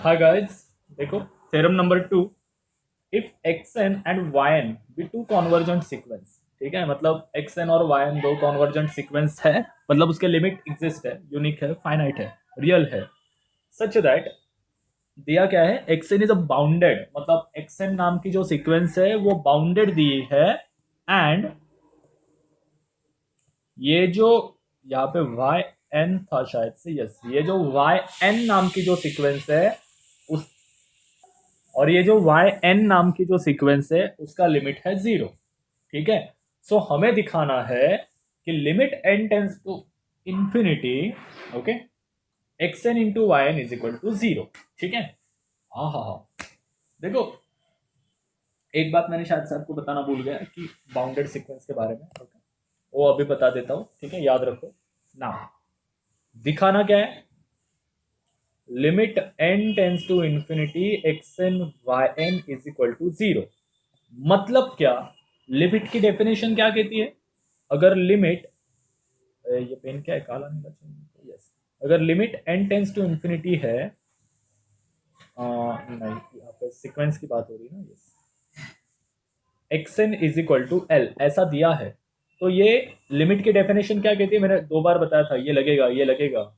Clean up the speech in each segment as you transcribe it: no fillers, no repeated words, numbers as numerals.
हाय guys, देखो theorem number 2। If x n and y n be two convergent sequence, ठीक है, मतलब x n और वाई एन दो कॉन्वर्जेंट सीक्वेंस है, मतलब उसके लिमिट एग्जिस्ट है, यूनिक है, फाइनाइट है, रियल है, सच दैट दिया क्या है, x n is a bounded, मतलब एक्स एन नाम की जो सीक्वेंस है वो बाउंडेड दी है। एंड ये जो यहाँ पे वाई एन था शायद से, यस, ये जो वाई एन नाम की जो सीक्वेंस है उस और ये जो वाई एन नाम की जो सीक्वेंस है उसका लिमिट है 0। ठीक है, सो हमें दिखाना है कि limit n tends to infinity, okay, x n into y n is equal to 0। ठीक है, हाँ हाँ हाँ, देखो एक बात मैंने शायद से आपको बताना भूल गया कि बाउंडेड सीक्वेंस के बारे में, ओके, वो अभी बता देता हूँ, ठीक है, याद रखो ना। दिखाना क्या है, limit n tends to infinity x n y n is equal to 0। मतलब क्या, लिमिट की डेफिनेशन क्या कहती है, अगर लिमिट, ये पेन क्या है, काला नहीं बचा, यस, अगर limit n tends to infinity है, नहीं, यहाँ पे सीक्वेंस की बात हो रही है ना, yes, x n is equal to L ऐसा दिया है, तो ये लिमिट की डेफिनेशन क्या कहती है, मैंने 2 बार बताया था, ये लगेगा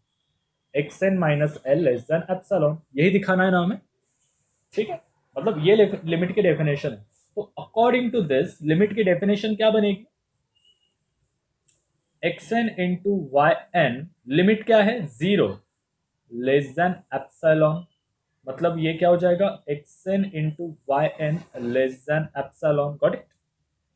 x n minus L less than epsilon, यही दिखाना है ना हमें। ठीक है, मतलब ये लिमिट की डेफिनेशन है। तो अकॉर्डिंग टू दिस लिमिट की डेफिनेशन क्या बनेगी, x n into y n, limit क्या है 0 लेस देन एप्सिलॉन, मतलब ये क्या हो जाएगा, x n into y n less than epsilon, got it,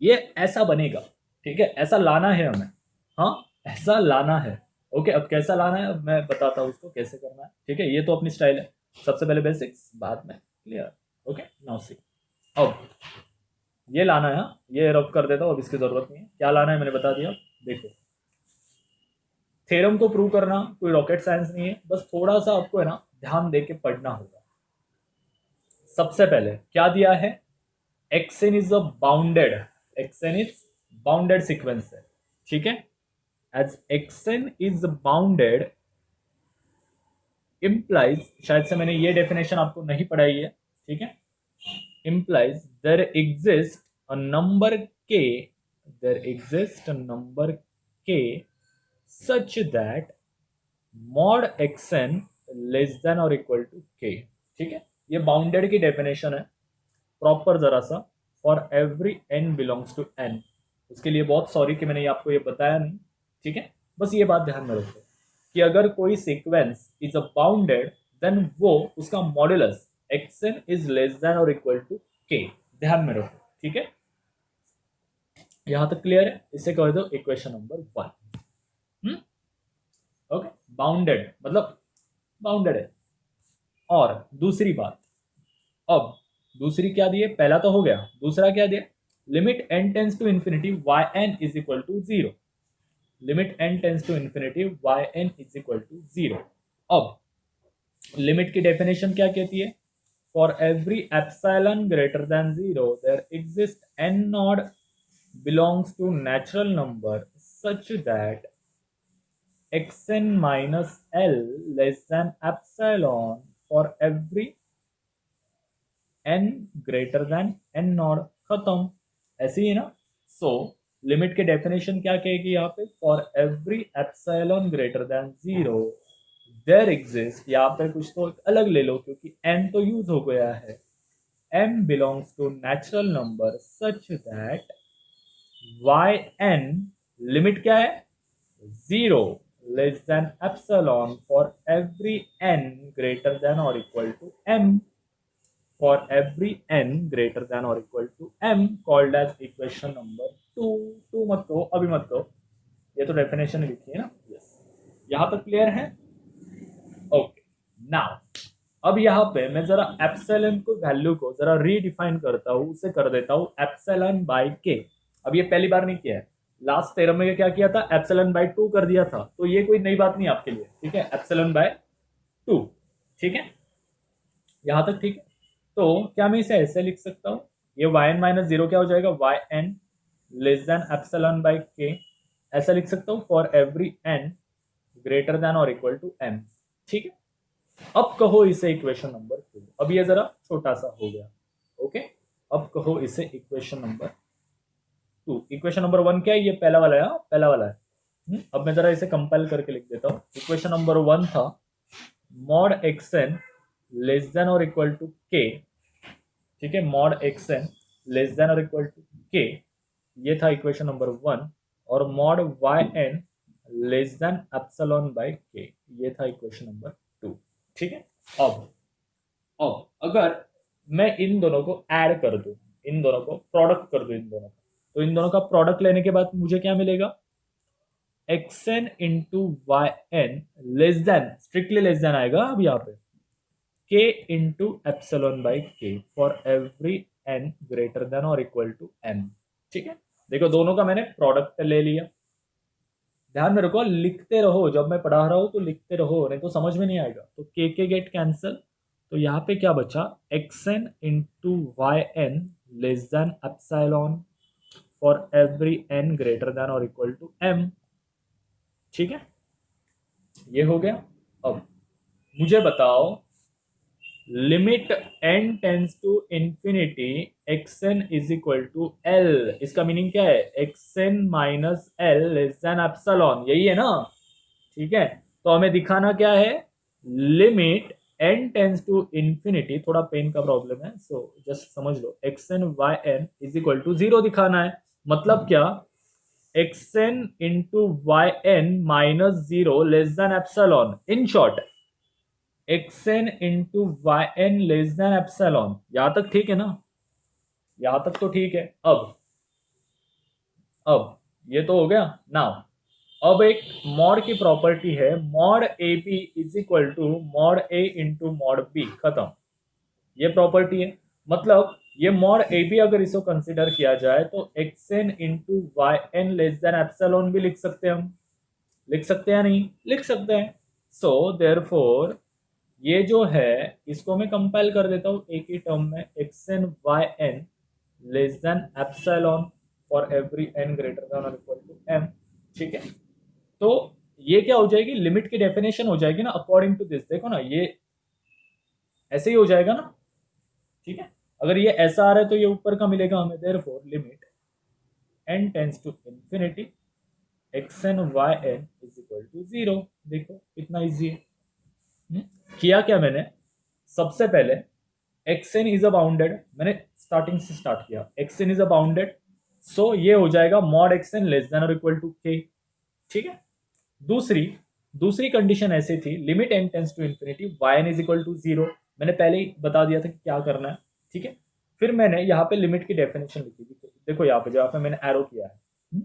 ये ऐसा बनेगा। ठीक है, ऐसा लाना है हमें, हाँ, ऐसा लाना है। ओके, अब कैसा लाना है अब मैं बताता हूँ उसको कैसे करना है। ठीक है, ये तो अपनी स्टाइल है, सबसे पहले बेसिक्स बाद में क्लियर। ओके, नाउ सी, अब ये लाना है, हाँ, ये रब कर देता हूँ, अब इसकी जरूरत नहीं है, क्या लाना है मैंने बता दिया। देखो, थ्योरम को प्रूव करना कोई रॉकेट साइंस नहीं है, बस थोड़ा सा आपको है ना ध्यान दे के पढ़ना होगा। सबसे पहले क्या दिया है, x n is a bounded, x n is bounded sequence है। ठीक है, as x n is bounded implies, शायद से मैंने ये डेफिनेशन आपको नहीं पढ़ाई है, ठीक है, implies there exists a number k, there exists a number k such that mod xn less than और इक्वल टू k। ठीक है, ये बाउंडेड की डेफिनेशन है प्रॉपर, जरा सा, for every n belongs to n। उसके लिए बहुत सॉरी कि मैंने आपको ये बताया नहीं। ठीक है, बस ये बात ध्यान में रखो कि अगर कोई sequence is a bounded, then वो उसका modulus xn is less than और इक्वल टू k, ध्यान में रखो। ठीक है, यहां तक क्लियर है, इसे कह दो इक्वेशन नंबर 1। ओके, बाउंडेड मतलब बाउंडेड है। और दूसरी बात, अब दूसरी क्या दिए, पहला तो हो गया, दूसरा क्या दिया, limit n tends to infinity y n is equal to 0, limit n tends to infinity y n is equal to 0। अब लिमिट की डेफिनेशन क्या कहती है, for every epsilon greater than 0 there exist n naught belongs to natural number such that xn minus l less than epsilon for every n greater then n not, खत्म, ऐसे ही है ना। So limit के definition क्या कहेगी यहाँ पे, for every epsilon greater than 0 there exist, यहाँ पे कुछ तो अलग ले लो क्योंकि n तो यूज हो गया है, m belongs to natural number such that yn, limit क्या है 0 less than epsilon for every n greater than और equal to m, for every n greater than और equal to m, called as equation number 2। Two मत दो, अभी मत दो, ये तो डेफिनेशन लिखी है ना, यस, यहां तक क्लियर है। ओके, नाउ अब यहाँ पे मैं जरा एप्सिलॉन को वैल्यू को जरा रीडिफाइन करता हूँ, उसे कर देता हूँ एप्सिलॉन बाय के। अब ये पहली बार नहीं किया है, लास्ट थ्योरम में क्या किया था, एप्सिलॉन बाय 2 कर दिया था, तो ये कोई नई बात नहीं आपके लिए। ठीक है, एप्सिलॉन बाय 2, ठीक है, यहां तक ठीक है। तो क्या मैं इसे ऐसे लिख सकता हूँ, ये वाई एन माइनस 0 क्या हो जाएगा, y n less than epsilon by k, ऐसा लिख सकता हूँ for every n greater than और इक्वल टू एम। ठीक है, अब कहो इसे इक्वेशन नंबर 2। अब ये जरा छोटा सा हो गया, ओके। अब कहो इसे इक्वेशन नंबर 2। इक्वेशन नंबर 1 क्या है? ये पहला वाला है, हाँ, पहला वाला है। अब मैं जरा इसे कंपाइल करके लिख देता हूँ। इक्वेशन नंबर 1 था mod x n less than और इक्वल टू के, ठीक है, mod x n less than और इक्वल टू के, ये था इक्वेशन नंबर 1। और mod y n less than epsilon by k, ये था इक्वेशन नंबर 2, ठीक है। अब अगर मैं इन दोनों को ऐड कर दूं, इन दोनों को प्रोडक्ट कर दूं, इन दोनों का, तो इन दोनों का प्रोडक्ट लेने के बाद मुझे क्या मिलेगा? X n into y n less than, strictly less than आएगा अब यहाँ पे, k into epsilon by k for every n greater than और इक्वल टू m, ठीक है। देखो दोनों का मैंने प्रोडक्ट ले लिया। ध्यान में रखो, लिखते रहो, जब मैं पढ़ा रहा हूं तो लिखते रहो, नहीं तो समझ में नहीं आएगा। तो के गेट कैंसिल, तो यहाँ पे क्या बचा? X n into y n less than epsilon for every n greater than और इक्वल टू m, ठीक है, ये हो गया। अब मुझे बताओ, limit n tends to infinity x n is equal to l, इसका मीनिंग क्या है? X n minus L less than epsilon, यही है ना, ठीक है। तो हमें दिखाना क्या है? Limit n tends to infinity, थोड़ा पेन का प्रॉब्लम है सो जस्ट समझ लो, x n y n is equal to 0 दिखाना है। मतलब क्या? X n into y n minus 0 less than epsilon. In short x n into y n less than epsilon. यहां तक ठीक है ना? यहां तक तो ठीक है। अब ये तो हो गया। नाउ अब एक मॉड की प्रॉपर्टी है, mod a b is equal to mod a into mod b, खत्म। ये प्रॉपर्टी है, मतलब ये मॉड ए बी अगर इसको कंसिडर किया जाए तो x n into y n less than epsilon भी लिख सकते हैं हम। लिख सकते हैं नहीं? लिख सकते हैं। सो देयरफॉर ये जो है इसको मैं कंपाइल कर देता हूँ एक ही टर्म में, x n y n less than epsilon for every n greater than और इक्वल टू एम, ठीक है। तो ये क्या हो जाएगी? लिमिट की डेफिनेशन हो जाएगी ना अकॉर्डिंग टू दिस। देखो ना, ये ऐसे ही हो जाएगा ना, ठीक है। अगर ये ऐसा आ रहा है तो ये ऊपर का मिलेगा हमें, therefore limit n tends to infinity x n y n is equal to 0। देखो कितना इजी है। किया क्या मैंने? सबसे पहले x n is a bounded, मैंने स्टार्टिंग से स्टार्ट किया, x n is a bounded, so ये हो जाएगा mod x n less than और इक्वल टू के, ठीक है। दूसरी दूसरी कंडीशन ऐसी थी, limit n tends to infinity y n is equal to 0, मैंने पहले ही बता दिया था कि क्या करना है, ठीक है। फिर मैंने यहाँ पे लिमिट की डेफिनेशन लिखी थी, देखो यहाँ पे जहाँ पे मैंने एरो किया है,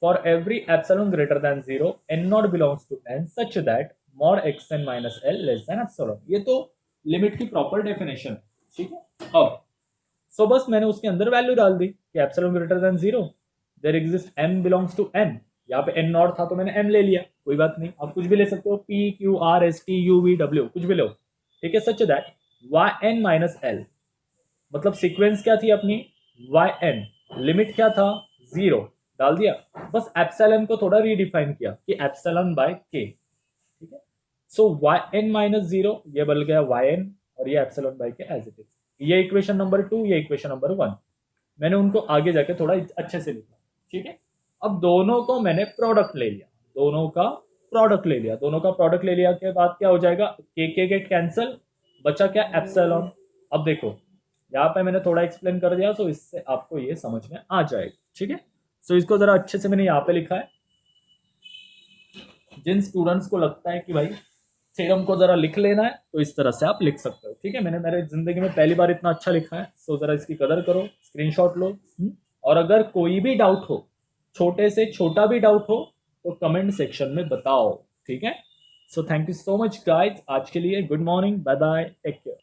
for every epsilon greater than 0 n naught belongs to n such that mod x n minus L less than epsilon. ये तो लिमिट की प्रॉपर डेफिनेशन है, ठीक है। अब सो बस मैंने उसके अंदर वैल्यू डाल दी कि epsilon greater than 0 there exist m belongs to n। यहाँ पे n नॉट था तो मैंने m ले लिया, कोई बात नहीं, आप कुछ भी ले सकते हो, p q r s t u v w कुछ भी लो, ठीक है। Such that y n minus l, मतलब सीक्वेंस क्या थी अपनी? वाई एन, लिमिट क्या था? 0 डाल दिया, बस एप्सिलॉन को थोड़ा रीडिफाइन किया कि एप्सिलॉन बाय के, ठीक है। सो वाई एन माइनस 0 ये बन गया वाई एन, और ये एप्सिलॉन बाय के एज इट इज। ये इक्वेशन नंबर 2, ये इक्वेशन नंबर 1, मैंने उनको आगे जाके थोड़ा अच्छे से लिखा, ठीक है। अब दोनों को मैंने प्रोडक्ट ले लिया, दोनों का प्रोडक्ट ले लिया, दोनों का प्रोडक्ट ले लिया के बाद क्या हो जाएगा? के गेट कैंसिल, बचा क्या? एप्सिलॉन। अब देखो यहाँ पे मैंने थोड़ा एक्सप्लेन कर दिया, तो इससे आपको ये समझ में आ जाएगा, ठीक है। सो इसको जरा अच्छे से मैंने यहाँ पे लिखा है। जिन स्टूडेंट्स को लगता है कि भाई थ्योरम को जरा लिख लेना है तो इस तरह से आप लिख सकते हो, ठीक है। मैंने मेरे जिंदगी में पहली बार इतना अच्छा लिखा है, सो जरा इसकी कदर करो, स्क्रीनशॉट लो। और अगर कोई भी डाउट हो, छोटे से छोटा भी डाउट हो, तो कमेंट सेक्शन में बताओ, ठीक है। So thank you so much guys, आज के लिए good morning, bye bye, take care.